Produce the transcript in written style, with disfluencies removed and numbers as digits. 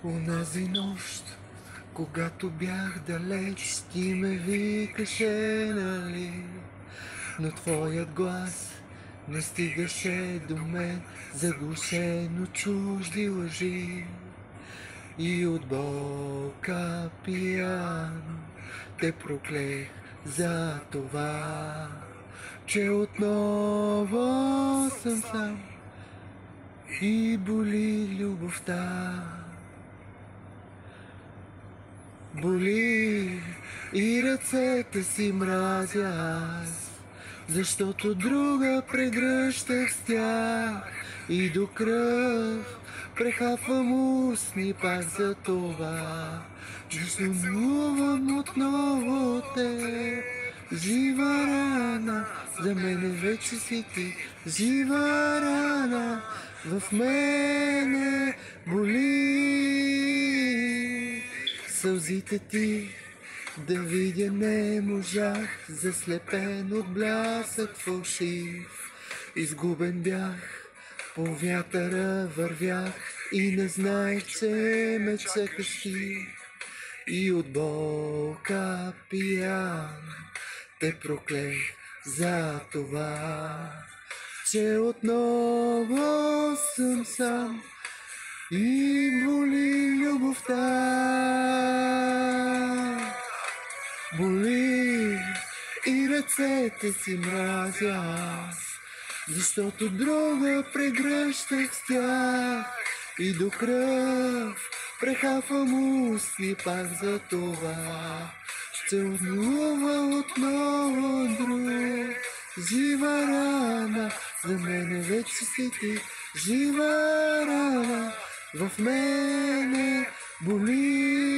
Унази нощ, когато бях далеч, ти ме викаше, нали? Но твоят глас не стигаше до мен, заглушено чужди лъжи. И от болка пиян те проклех за това, че отново съм сам и боли любовта. Боли и ръцете си мразя аз, защото друга прегръщах с тях и до кръв прехапвам устни пак за това, че сънувам отново те. Жива рана, за мене вече си ти, жива рана, в мене боли. Сълзите ти да видя не можах, заслепен от блясък фалшив. Изгубен бях, по вятъра вървях и не знаех, че ме чакаш ти. И от болка пиян те проклех за това, че отново съм сам и боли любовта. Боли и ръцете си мразя аз, защото друга прегръщах с тях и до кръв прехапвам устни пак за това. Ще обмилува отново друг. Жива рана, за мене вече си ти, жива рана, в мене боли.